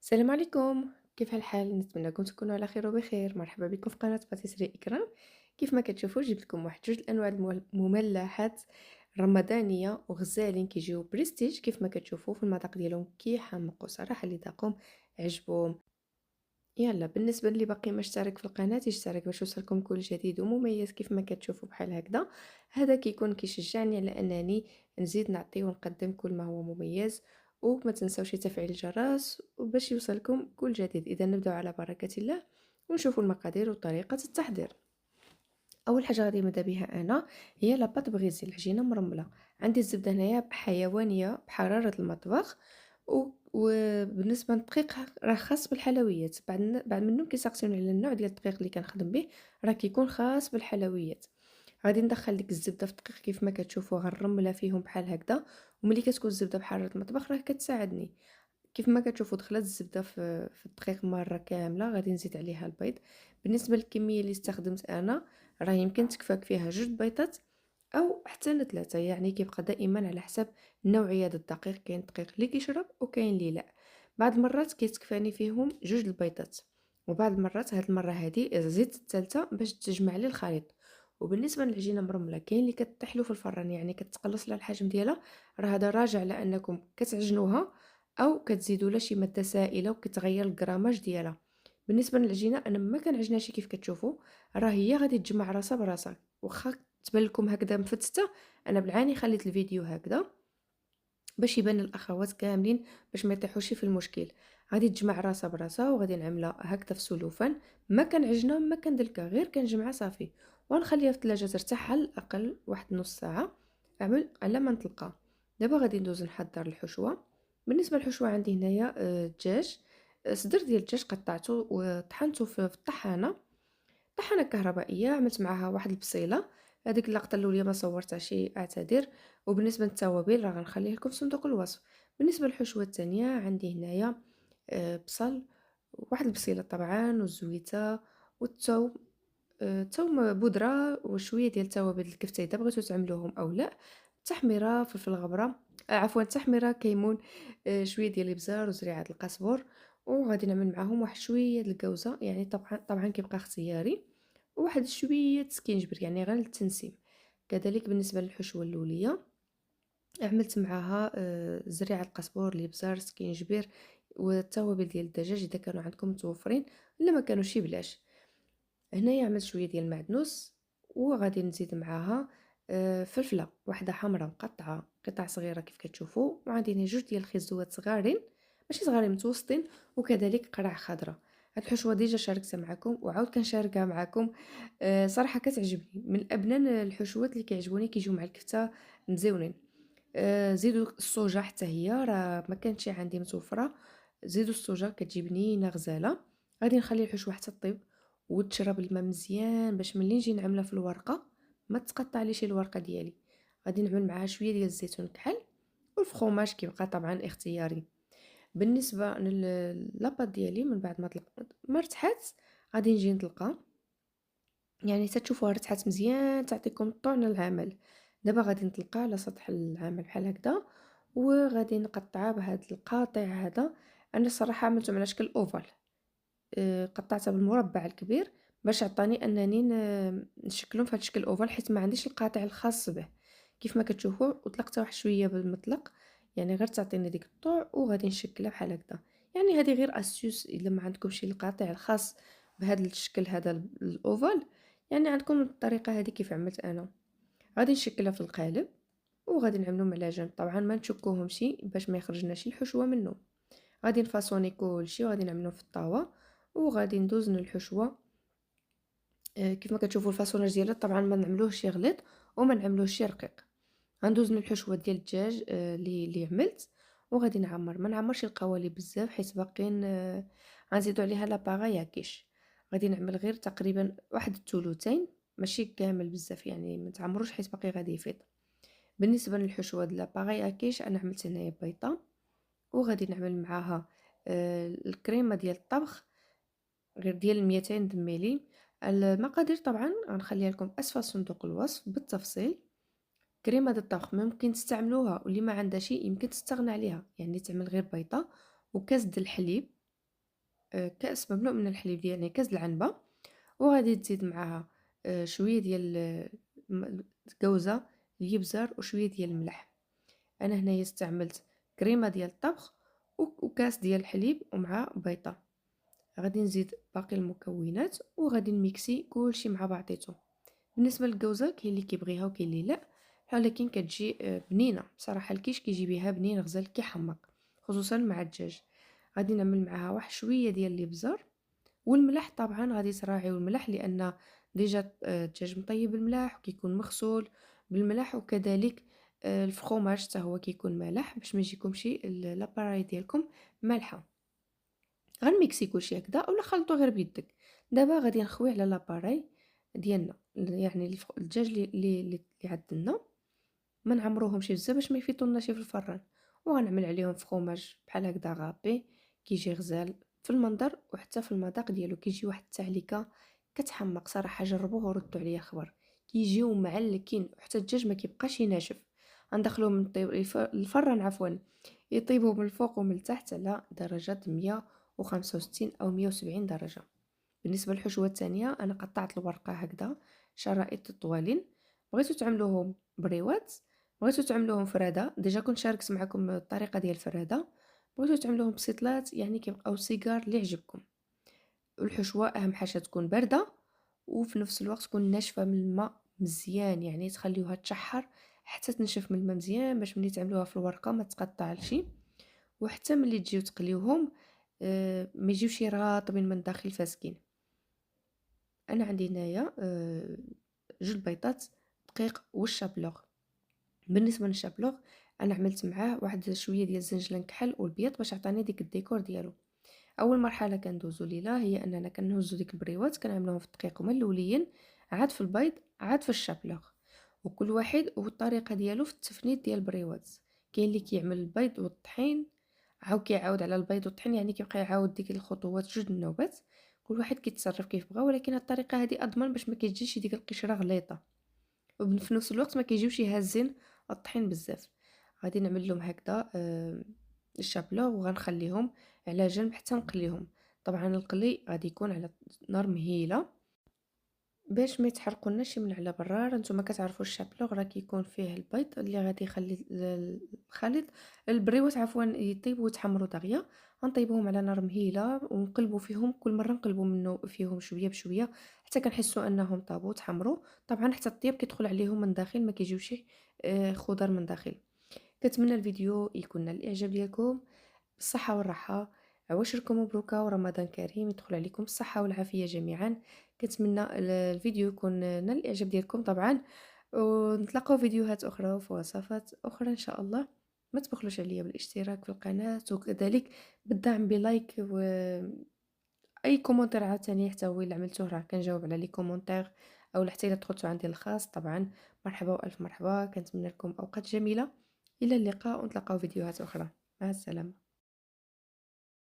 السلام عليكم، كيف الحال؟ نتمنى كنتم تكونوا على خير وبخير. مرحبا بكم في قناة باتيسري إكرام. كيف ما كتشوفوا جبت لكم واحد جوج الانواع المملحات رمضانيه وغزالين كيجيو بريستيج. كيف ما كتشوفوا في المذاق ديالهم كيحمقوا صراحه، اللي ذاقهم عجبهم. يلا بالنسبه اللي باقي ما اشترك في القناه يشترك باش يوصلكم كل جديد ومميز. كيف ما كتشوفوا بحال هكذا، هذا كيكون كيشجعني على انني نزيد نعطي ونقدم كل ما هو مميز. وما تنساوش تفعيل الجرس باش يوصلكم كل جديد. اذا نبداو على بركه الله ونشوفوا المقادير وطريقه التحضير. اول حاجه غادي نبدا بها انا هي لاباط بغيزيل، عجينه مرمله. عندي الزبده هنايا حيوانيه بحراره المطبخ. وبالنسبه للدقيق راه خاص بالحلويات. بعد منهم كيسقسيوني على النوع ديال الدقيق اللي كنخدم به، راه كيكون خاص بالحلويات. غادي ندخل ديك الزبده في الدقيق كيف ما كتشوفوا، غنرملها فيهم بحال هكذا. وملي كتكون الزبده بحراره المطبخ راه كتساعدني. كيف ما كتشوفوا دخلت الزبده في الدقيق مره كامله. غادي نزيد عليها البيض. بالنسبه للكميه اللي استخدمت انا، راه يمكن تكفاك فيها جوج بيضات او حتى ثلاثه، يعني كيبقى دائما على حسب نوعيه الدقيق. كاين دقيق اللي كيشرب وكاين اللي لا. بعض المرات كيتكفاني فيهم جوج البيضات، وبعض المرات هاد المره هادي زدت الثالثه باش تجمع لي الخليط. وبالنسبه للعجينه مرمله، كاين اللي كطيحلو في الفران يعني كتقلص لها الحجم ديالها. راه هذا راجع لانكم كتعجنوها او كتزيدوا لها شي ماده سائله وكتغير الكراماج ديالها. بالنسبه للعجينه انا ما كنعجنهاش كيف كتشوفوا، راه هي غادي تجمع راسها براسها. واخا تبان لكم هكذا مفتته، انا بالعاني خليت الفيديو هكذا باش يبان الاخوات كاملين، باش ما يطيحوش في المشكل. غادي تجمع راسها براسها وغادي نعملها هكذا في سلوفان. ما كنعجنها ما كندلكها، غير كنجمعها صافي ونخليها في الثلاجه ترتاح على الاقل واحد نص ساعه اعمل على ما نطلقها. دابا غادي ندوز نحضر الحشوه. بالنسبه للحشوه عندي هنايا دجاج. صدر ديال الدجاج قطعته وطحنته في الطحانه. طحانة كهربائية. عملت معاها واحد البصيلة. هذيك اللقطة الأولى ما صورتهاش، أعتذر. وبالنسبة للتوابل راه غنخليه لكم في صندوق الوصف. بالنسبة للحشوة الثانية عندي هنايا بصل، واحد البصيلة طبعا، والزويته والثوم. ثوم بودرة وشوية ديال التوابل الكفتة إذا بغيتو تعملوهم أو لا. تحميرة فلفل غبرة، عفوا تحميرة كيمون، شوية ديال الإبزار وزريعة القزبر. وغادي نعمل معاهم واحد شوية د الكوزة، يعني طبعا كيبقى اختياري. وواحد شوية سكينجبر يعني غير للتنسيم. كذلك بالنسبة للحشوة اللولية عملت معاها زريعة القزبر، الإبزار، سكينجبير، والتوابل ديال الدجاج إذا كانوا عندكم متوفرين. إلا ما كانوش بلاش. هنايا عملت شويه ديال المعدنوس. وغادي نزيد معاها فلفله واحده حمراء مقطعه قطع صغيره كيف كتشوفوا. وعندي هنا جوج ديال الخيزوات صغارين، ماشي صغارين، متوسطين. وكذلك قرع خضراء. هاد الحشوه ديجا شاركتها معكم وعاود كنشاركها معكم. صراحه كتعجبني من ابنان الحشوات اللي كيعجبوني، كيجيو مع الكفته مزيونين. زيدوا الصوجه حتى هي راه ما كانتش عندي متوفره. زيدوا الصوجه كتجي بنينه غزاله. غادي نخلي الحشوه حتى طيب وتشرب الماء مزيان باش ملي نجي نعملها في الورقه ما تقطع لي شي الورقه ديالي. غادي نعمل معها شويه ديال الزيتون كحل. والفخوماج كيبقى طبعا اختياري. بالنسبه للاباط ديالي من بعد ما ارتحات غادي نجي نطلقها. يعني تتشوفوها ارتحات مزيان تعطيكم طعم العمل. دابا غادي نطلقها على سطح العمل بحال هكذا. وغادي نقطعها بهذا القاطع هذا. انا الصراحه عملته على شكل اوفال. قطعتها بالمربع الكبير باش عطاني انني نشكلهم في هذا الشكل اوفال، حيت ما عنديش القاطع الخاص به. كيف ما كتشوفوا وطلقتها واحد شويه بالمطلق، يعني غير تعطيني ديك الطوع. وغادي نشكلها بحال هكذا. يعني هذه غير اسيوس الا ما عندكمش القاطع الخاص بهذا الشكل هذا الاوفال. يعني عندكم الطريقه هذه كيف عملت انا. غادي نشكلها في القالب. وغادي نعملهم على جنب، طبعا ما نشكوهمش باش ما يخرجناش الحشوه منهم. غادي نفاصوني كلشي وغادي نعملو في الطاوه. وغادي ندوز للحشوه. كيف ما كتشوفوا الفاصوناج ديالها طبعا ما نعملوهش يغليظ وما نعملوهش رقيق. غندوز للحشوه ديال الدجاج اللي عملت. وغادي نعمر، ما نعمرش القوالب بزاف حيت باقيين غنزيدو عليها لاباغاي كيش. غادي نعمل غير تقريبا واحد الثلثين، ماشي كامل بزاف يعني ما تعمروش حيت باقي غادي يفيض. بالنسبه للحشوه ديال لاباغاي كيش انا عملت هنايا بيضه. وغادي نعمل معاها الكريمه ديال الطبخ غير ديال 200 ملي. المقادير طبعا غنخليها لكم اسفل صندوق الوصف بالتفصيل. كريمه د الطبخ ممكن تستعملوها واللي ما عندها شي يمكن تستغنى عليها، يعني تعمل غير بيضه وكاس د الحليب كأس مملوء من الحليب يعني كاس العنبة، وغادي تزيد معاها شوية ديال الكوزة، اليبزر وشوية ديال الملح. أنا هنايا استعملت كريمة ديال الطبخ وكاس ديال الحليب ومع بيضة. غادي نزيد باقي المكونات وغادي نميكسي كلشي مع بعضيتو. بالنسبة للكوزة كاين اللي كيبغيها وكاين اللي لا، ولكن كتجي بنينة بصراحة. الكيش كيجي بها بنين غزال كيحمق خصوصا مع الدجاج. غادي نعمل معاها واحد شوية ديال الابزار والملح. طبعا غادي تراعيو الملح لان ديجا الدجاج مطيب بالملاح وكيكون مغسول بالملاح، وكذلك الفخوماج حتى هو كيكون مالح باش ما يجيكمش لاباراي ديالكم مالحه. غنميكسي كلشي هكذا اولا خلطو غير بيدك. دابا غادي نخوي على لاباراي ديالنا، يعني الدجاج اللي عندنا ما نعمروهمش بزاف باش ما يفيطولناش في الفران، وغنعمل عليهم فخوماج بحال هكذا غابي كيجي غزال في المنظر وحتى في المذاق ديالو. كيجي واحد التعليكه كتحمق صراحه، جربوه وردوا عليا خبر. كيجيو معلكين وحتى الدجاج ما كيبقاش يناشف. غندخلوهم الفران عفوا يطيبوا من الفوق ومن التحت على درجه 165 او 170 درجه. بالنسبه للحشوه الثانيه انا قطعت الورقه هكذا شرائط طوالين. بغيتو تعملوهم بريوات، بغيتو تعملوهم فرادة، ديجا كنت شاركت معكم الطريقه ديال الفرادة. بغيتو تعملوهم بسيطلات يعني كيبقاو سيجار اللي عجبكم. الحشوه اهم حاجه تكون بارده وفي نفس الوقت تكون ناشفه من الماء مزيان، يعني تخليوها تشحر حتى تنشف من الماء مزيان باش ملي تعملوها في الورقه ما تقطعش. وحتى ملي تجيو تقليوهم ما يجيوش راطبين من داخل فاسكين. انا عندي هنايا جوج بيضات دقيق والشابلوغ. بالنسبه للشابلوغ انا عملت معاه واحد شويه ديال الزنجلان كحل والبيض باش عطاني ديك الديكور ديالو. اول مرحله كندوزو ليها هي اننا كنهزو ديك البريوات كنعملوهم في الدقيق هما الاوليين، عاد في البيض، عاد في الشابلوغ. وكل واحد والطريقه ديالو في التفنيد ديال البريوات. كاين اللي كيعمل البيض والطحين عاود كيعاود على البيض والطحين، يعني كيبقى يعاود ديك الخطوات جوج النوبات. كل واحد كيتصرف كيف بغا، ولكن الطريقه هذه اضمن باش ما كيجيش ديك القشره غليظه، وفي نفس الوقت ما كيجيوش يهزين الطحين بزاف. غادي نعمل لهم هكذا الشابلوغ وغنخليهم على جنب حتى نقليهم. طبعا القلي غادي يكون على نار مهيله باش ما يتحرقوناش من على برا. نتوما كتعرفوا الشابلوغ راه كيكون فيه البيض اللي غادي يخلي الخليط البريوات عفوا يطيب ويتحمروا دغيا. غنطيبوهم على نار مهيله ونقلبوا فيهم كل مره، نقلبوا منه فيهم شويه بشويه حتى كنحسوا انهم طابوا وتحمروا. طبعا حتى الطياب كيدخل عليهم من داخل ما كيجيوش خضر من داخل. كنتمنى الفيديو يكون نال الاعجاب ديالكم. بالصحة والراحة، عواشركم مبروكة ورمضان كريم يدخل عليكم الصحة والعافية جميعا. كنتمنى الفيديو يكون نال الاعجاب ديالكم طبعا، ونتلاقاو فيديوهات اخرى وفي وصفات اخرى ان شاء الله. ما تبخلوش عليا بالاشتراك في القناة وكذلك بالدعم بلايك اي كومنتير عاوتاني حتى هو اللي عملتوه راه كنجاوب على لي كومنتير، او حتى الا دخلتوا عندي الخاص طبعا. مرحبا والف مرحبا، كنتمنى لكم اوقات جميلة. الى اللقاء ونتلاقاو فيديوهات اخرى. مع السلامة.